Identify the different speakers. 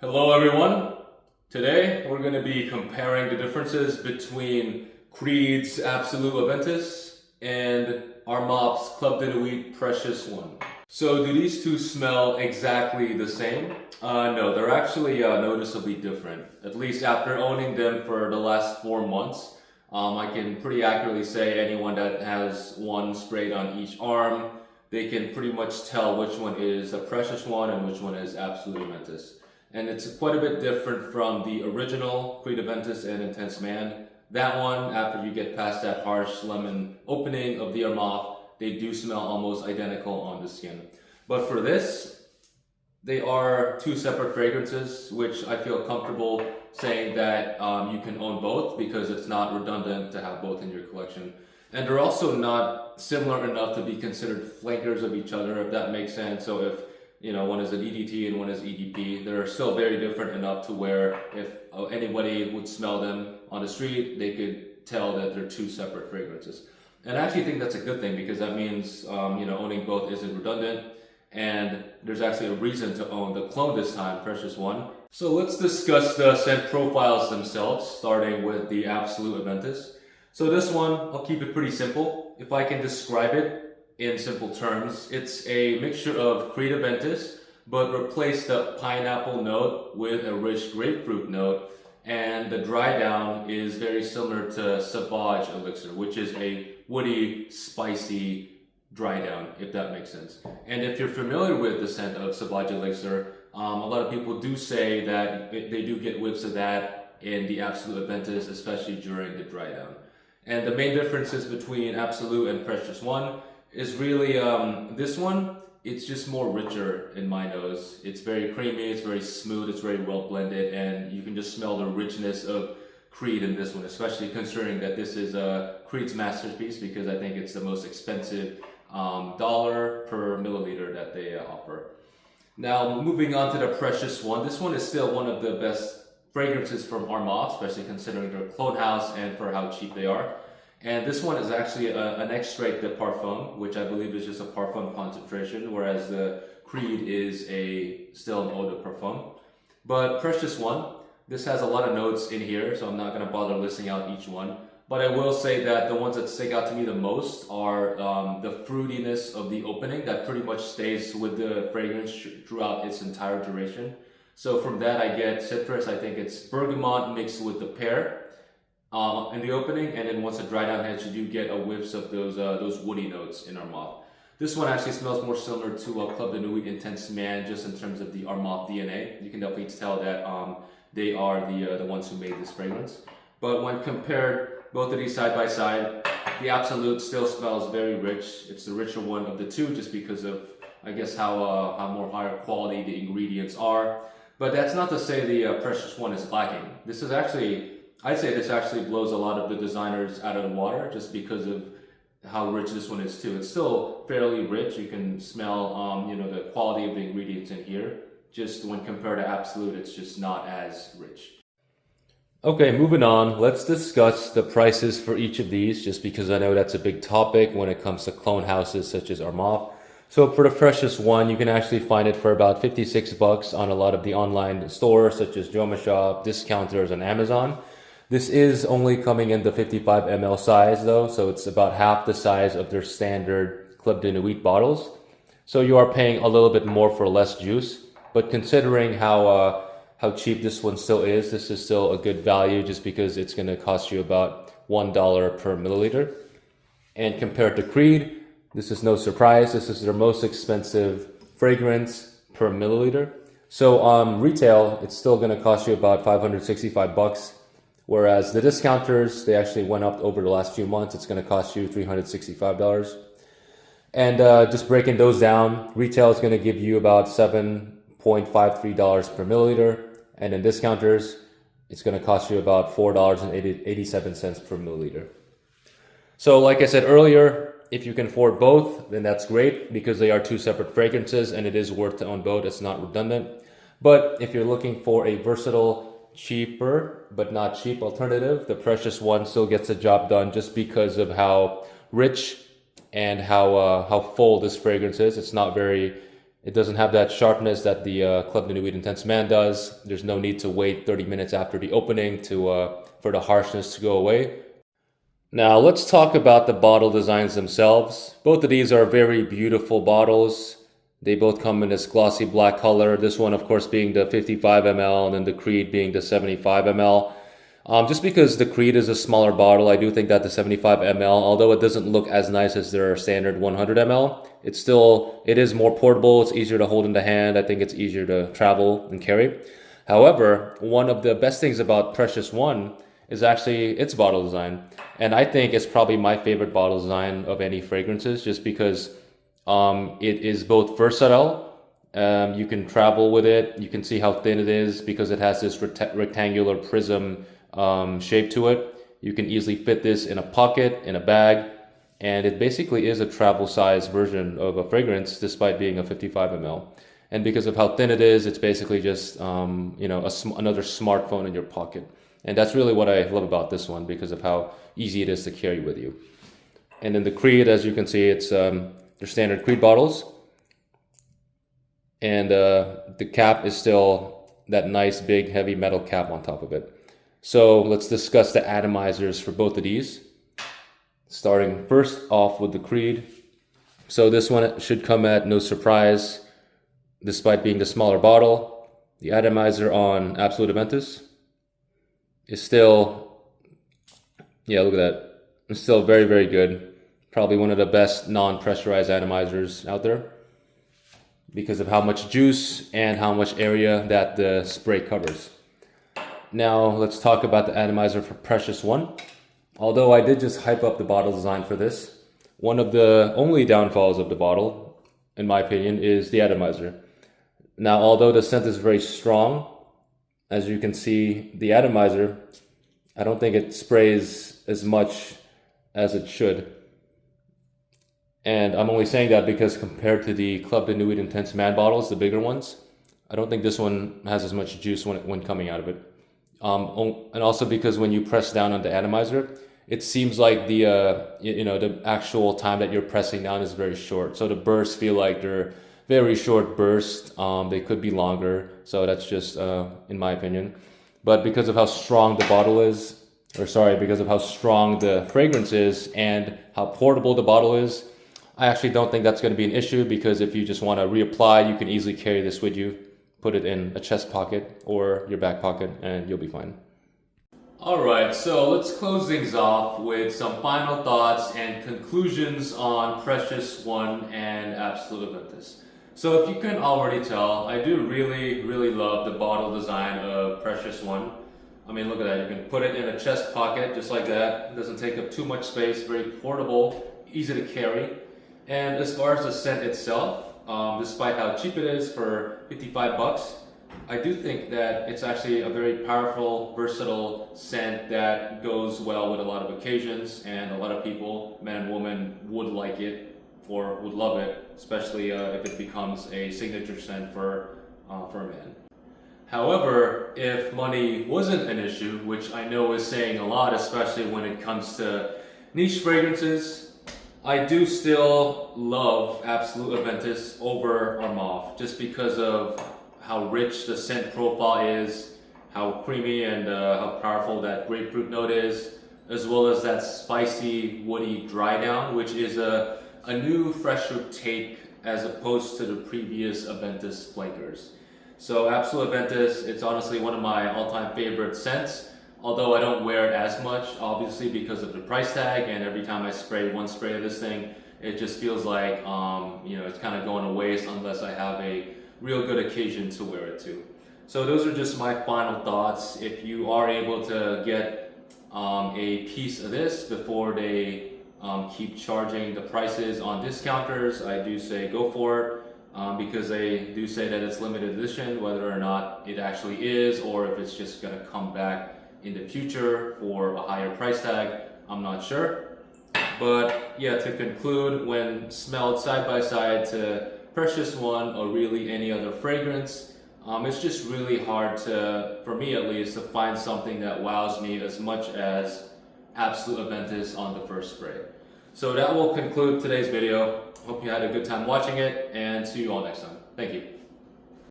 Speaker 1: Hello everyone. Today we're going to be comparing the differences between Creed's Absolu Aventus and Armaf's Club de Nuit Precious one. So do these two smell exactly the same? No, they're actually noticeably different. At least after owning them for the last 4 months, I can pretty accurately say anyone that has one sprayed on each arm, they can pretty much tell which one is a Precious one and which one is Absolu Aventus. And it's quite a bit different from the original Creed Aventus and Intense Man. That one, after you get past that harsh lemon opening of the Armaf, they do smell almost identical on the skin. But for this, they are two separate fragrances, which I feel comfortable saying that you can own both because it's not redundant to have both in your collection. And they're also not similar enough to be considered flankers of each other, if that makes sense. So if one is an EDT and one is EDP, they're still very different enough to where if anybody would smell them on the street, they could tell that they're two separate fragrances. And I actually think that's a good thing because that means, owning both isn't redundant. And there's actually a reason to own the clone this time, Precious One. So let's discuss the scent profiles themselves, starting with the Absolu Aventus. So this one, I'll keep it pretty simple. If I can describe it in simple terms, it's a mixture of Creed Aventus, but replace the pineapple note with a rich grapefruit note. And the dry down is very similar to Sauvage Elixir, which is a woody, spicy dry down, if that makes sense. And if you're familiar with the scent of Sauvage Elixir, a lot of people do say that they do get whiffs of that in the Absolu Aventus, especially during the dry down. And the main differences between Absolu and Precious One is really this one, it's just more richer in my nose. It's very creamy, it's very smooth, it's very well blended, and you can just smell the richness of Creed in this one, especially considering that this is Creed's masterpiece, because I think it's the most expensive dollar per milliliter that they offer. Now, moving on to the Precious One, this one is still one of the best fragrances from Armaf, especially considering their clone house and for how cheap they are. And this one is actually an extrait de parfum, which I believe is just a parfum concentration, whereas the Creed is still an eau de parfum. But Precious One, this has a lot of notes in here, so I'm not going to bother listing out each one. But I will say that the ones that stick out to me the most are the fruitiness of the opening that pretty much stays with the fragrance throughout its entire duration. So from that I get citrus. I think it's bergamot mixed with the pear in the opening, and then once the dry down hits, you do get a whiffs of those woody notes in Armaf. This one actually smells more similar to Club de Nuit Intense Man, just in terms of the Armaf DNA. You can definitely tell that they are the ones who made this fragrance. But when compared both of these side by side, the Absolute still smells very rich. It's the richer one of the two, just because of, I guess, how more higher quality the ingredients are. But that's not to say the Precious One is lacking. This is actually, I'd say this actually blows a lot of the designers out of the water, just because of how rich this one is too. It's still fairly rich. You can smell, the quality of the ingredients in here. Just when compared to Absolute, it's just not as rich. Okay, moving on, let's discuss the prices for each of these, just because I know that's a big topic when it comes to clone houses such as Armaf. So for the Precious One, you can actually find it for about 56 bucks on a lot of the online stores such as Joma Shop, discounters, and Amazon. This is only coming in the 55 ml size though, so it's about half the size of their standard Club de Nuit bottles. So you are paying a little bit more for less juice, but considering how cheap this one still is, this is still a good value, just because it's going to cost you about $1 per milliliter. And compared to Creed, this is no surprise. This is their most expensive fragrance per milliliter. So retail, it's still going to cost you about 565 bucks. Whereas the discounters, they actually went up over the last few months. It's going to cost you $365. And just breaking those down, retail is going to give you about $7.53 per milliliter. And in discounters, it's going to cost you about $4.87 per milliliter. So like I said earlier, if you can afford both, then that's great, because they are two separate fragrances and it is worth to own both. It's not redundant. But if you're looking for a versatile, cheaper, but not cheap alternative, the Precious One still gets the job done, just because of how rich and how full this fragrance is. It's not very It doesn't have that sharpness that the Club de Nuit Intense Man does. There's no need to wait 30 minutes after the opening for the harshness to go away. Now let's talk about the bottle designs themselves. Both of these are very beautiful bottles. They both come in this glossy black color. This one, of course, being the 55 ml and then the Creed being the 75 ml. Just because the Creed is a smaller bottle, I do think that the 75 ml, although it doesn't look as nice as their standard 100 ml, it is more portable. It's easier to hold in the hand. I think it's easier to travel and carry. However, one of the best things about Precious One is actually its bottle design. And I think it's probably my favorite bottle design of any fragrances, just because it is both versatile. You can travel with it. You can see how thin it is because it has this rectangular prism shape to it. You can easily fit this in a pocket, in a bag, and it basically is a travel size version of a fragrance despite being a 55 ml. And because of how thin it is, it's basically just another smartphone in your pocket. And that's really what I love about this one, because of how easy it is to carry with you. And then the Creed, as you can see, it's their standard Creed bottles. And the cap is still that nice big heavy metal cap on top of it. So let's discuss the atomizers for both of these. Starting first off with the Creed. So this one should come at no surprise, despite being the smaller bottle. The atomizer on Absolu Aventus is still, yeah, look at that. It's still very, very good. Probably one of the best non-pressurized atomizers out there because of how much juice and how much area that the spray covers. Now let's talk about the atomizer for Precious One. Although I did just hype up the bottle design for this, one of the only downfalls of the bottle, in my opinion, is the atomizer. Now, although the scent is very strong, as you can see, the atomizer, I don't think it sprays as much as it should. And I'm only saying that because compared to the Club de Nuit Intense Man bottles, the bigger ones, I don't think this one has as much juice when coming out of it. And also because when you press down on the atomizer, it seems like the actual time that you're pressing down is very short. So the bursts feel like they're very short bursts. They could be longer. So that's just in my opinion. But because of how strong the bottle is, because of how strong the fragrance is and how portable the bottle is, I actually don't think that's going to be an issue, because if you just want to reapply, you can easily carry this with you, put it in a chest pocket or your back pocket, and you'll be fine. Alright, so let's close things off with some final thoughts and conclusions on Precious One and Absolu Aventus. So if you can already tell, I do really, really love the bottle design of Precious One. I mean, look at that. You can put it in a chest pocket just like that. It doesn't take up too much space, very portable, easy to carry. And as far as the scent itself, despite how cheap it is for 55 bucks, I do think that it's actually a very powerful, versatile scent that goes well with a lot of occasions, and a lot of people, men and women, would like it or would love it, especially if it becomes a signature scent for a man. However, if money wasn't an issue, which I know is saying a lot, especially when it comes to niche fragrances, I do still love Absolu Aventus over Armaf, just because of how rich the scent profile is, how creamy and how powerful that grapefruit note is, as well as that spicy, woody dry down, which is a new, fresher take as opposed to the previous Aventus flankers. So Absolu Aventus, it's honestly one of my all-time favorite scents. Although I don't wear it as much, obviously, because of the price tag, and every time I spray one spray of this thing, it just feels like it's kind of going to waste unless I have a real good occasion to wear it to. So those are just my final thoughts. If you are able to get a piece of this before they keep charging the prices on discounters, I do say go for it, because they do say that it's limited edition. Whether or not it actually is, or if it's just going to come back in the future for a higher price tag, I'm not sure. But yeah, to conclude, when smelled side by side to Precious One or really any other fragrance, it's just really hard for me at least, to find something that wows me as much as Absolu Aventus on the first spray. So that will conclude today's video. Hope you had a good time watching it, and see you all next time. Thank you.